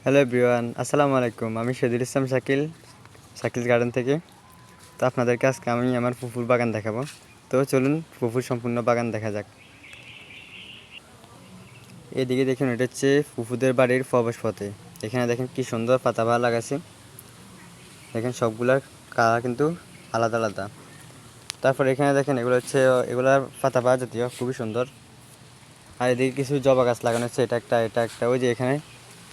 Hello everyone, আসসালামু আলাইকুম। আমি শহীদুল ইসলাম শাকিল, শাকিল গার্ডেন থেকে। তো আপনাদেরকে আজকে আমি আমার ফুফুর বাগান দেখাবো। তো চলুন ফুফুর সম্পূর্ণ বাগান দেখা যাক। এদিকে দেখুন, এটা হচ্ছে ফুফুদের বাড়ির প্রবেশ পথে। এখানে দেখেন কি সুন্দর পাতাবাহার লাগাছে। দেখেন সবগুলার কালার কিন্তু আলাদা আলাদা। তারপর এখানে দেখেন এগুলার পাতাবাহার জাতীয় খুবই সুন্দর। আর এদিকে কিছু জবা গাছ লাগানো হচ্ছে, এটা একটা ওই যে এখানে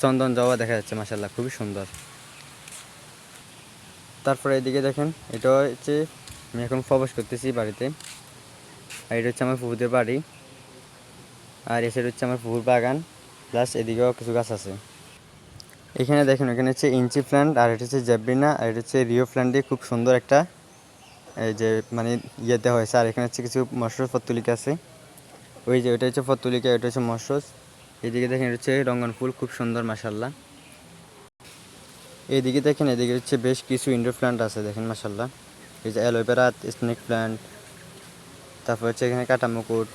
চন্দন জবা দেখা যাচ্ছে, মাশাআল্লাহ খুবই সুন্দর। তারপরে এদিকে দেখেন, এটা হচ্ছে আমি এখন প্রবেশ করতেছি বাড়িতে। আর এটা হচ্ছে আমার ফুফুদের বাড়ি। আর এ সাইড হচ্ছে আমার ফুফুর বাগান, প্লাস এদিকেও কিছু গাছ আছে। এখানে দেখেন, এখানে হচ্ছে ইঞ্চি প্ল্যান্ট, আর এটা হচ্ছে জ্যাব্রিনা, আর এটা হচ্ছে রিও প্ল্যান্ট দিয়ে খুব সুন্দর একটা এই যে মানে ইয়েতে হয়েছে। আর এখানে হচ্ছে কিছু মশরুস পত্তলিকা আছে। ওই যে ওটা হচ্ছে পত্তলিকা, এটা হচ্ছে মশরুস। এদিকে দেখেন, এটা হচ্ছে রঙ্গন ফুল, খুব সুন্দর মাশাআল্লাহ। এইদিকে দেখেন, এদিকে হচ্ছে বেশ কিছু ইনডোর প্ল্যান্ট আছে, দেখেন মাশাআল্লাহ। এই যে অ্যালোভেরা, স্নেক প্ল্যান্ট, তারপর হচ্ছে এখানে কাটামুকুট।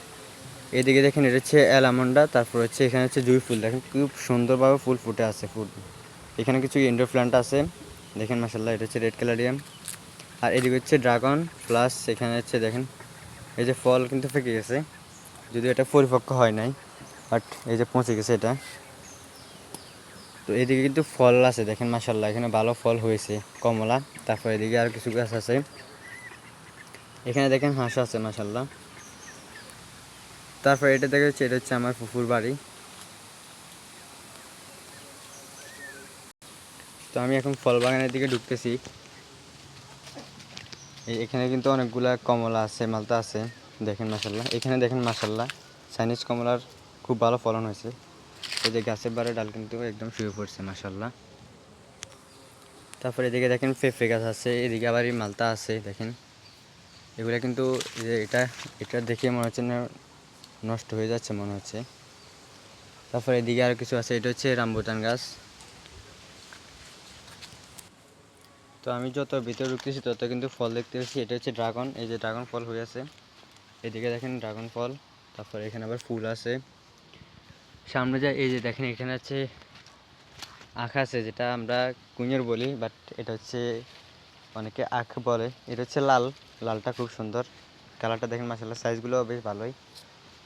এদিকে দেখেন, এটা হচ্ছে অ্যালামন্ডা। তারপর হচ্ছে এখানে হচ্ছে জুঁই ফুল, দেখেন খুব সুন্দরভাবে ফুল ফুটে আছে। এখানে কিছু ইনডোর প্ল্যান্ট আছে, দেখেন মাশাআল্লাহ। এটা হচ্ছে রেড ক্যালারিয়াম। আর এদিকে হচ্ছে ড্রাগন, প্লাস এখানে হচ্ছে দেখেন এই যে ফল কিন্তু পেকে গেছে, যদিও এটা পরিপক্ক হয় নাই, বাট এই যে পচে গেছে এটা। তো এদিকে কিন্তু ফল আছে, দেখেন মাশাআল্লাহ, এখানে ভালো ফল হয়েছে, কমলা। তারপর এদিকে আর কিছু গাছ আছে, এখানে দেখেন হাঁস আছে মাশাআল্লাহ। তারপর এটা দেখা যাচ্ছে, এটা হচ্ছে আমার ফুফুর বাড়ি। তো আমি এখন ফল বাগানের দিকে ঢুকতেছি। এখানে কিন্তু অনেকগুলা কমলা আছে, মালতা আছে, দেখেন মাশাআল্লাহ। এখানে দেখেন মাশাআল্লাহ, চাইনিজ কমলার খুব ভালো ফলন হয়েছে। এই যে গাছের বারে ডাল কিন্তু একদম শুয়ে পড়ছে মাশাআল্লাহ। তারপরে এদিকে দেখেন পেঁপে গাছ আছে, এদিকে আবার এই মালতা আছে, দেখেন এগুলা কিন্তু যে এটা দেখে মনে হচ্ছে না নষ্ট হয়ে যাচ্ছে মনে হচ্ছে। তারপরে এদিকে আর কিছু আছে, এটা হচ্ছে রামবুটান গাছ। তো আমি যত ভিতরে ঢুকতেছি তত কিন্তু ফল দেখতে পাচ্ছি, এটা হচ্ছে ড্রাগন। এই যে ড্রাগন ফল হয়ে আছে, এদিকে দেখেন ড্রাগন ফল। তারপরে এখানে আবার ফুল আছে, সামনে যায় এই যে দেখেন এখানে আছে আখ আছে, যেটা আমরা কুঁইয়ের বলি, বাট এটা হচ্ছে অনেকে আখ বলে। এটা হচ্ছে লালটা খুব সুন্দর, কালারটা দেখেন মাশাআল্লাহ, সাইজগুলো বেশ ভালোই।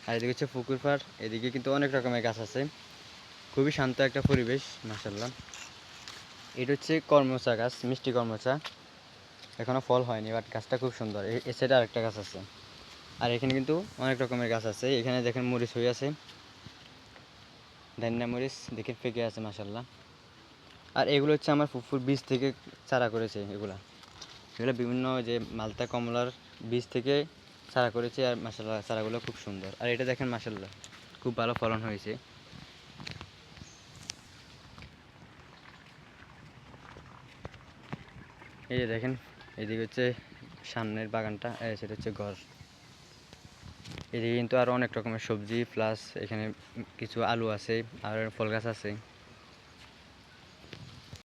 আর এদিকে হচ্ছে পুকুর পাড়, এদিকে কিন্তু অনেক রকমের গাছ আছে, খুবই শান্ত একটা পরিবেশ মাশাআল্লাহ। এটা হচ্ছে কর্মচা গাছ, মিষ্টি কর্মচা, এখনো ফল হয়নি, বাট গাছটা খুব সুন্দর। এ সাইডে আরেকটা গাছ আছে। আর এখানে কিন্তু অনেক রকমের গাছ আছে, এখানে দেখেন মরিচ হয়ে আছে, ধান্যা মরিচ দেখে পেকে আছে মাশাআল্লাহ। আর এগুলো হচ্ছে আমার ফুফুর বীজ থেকে চারা করেছে, এগুলো বিভিন্ন যে মালতা কমলার বীজ থেকে চারা করেছে। আর মাশাআল্লাহ চারাগুলো খুব সুন্দর। আর এটা দেখেন মাশাআল্লাহ, খুব ভালো ফলন হয়েছে। এই যে দেখেন, এদিকে হচ্ছে সামনের বাগানটা, সেটা হচ্ছে ঘর। এদিকে কিন্তু আরও অনেক রকমের সবজি, প্লাস এখানে কিছু আলু আছে, আর ফল গাছ আছে।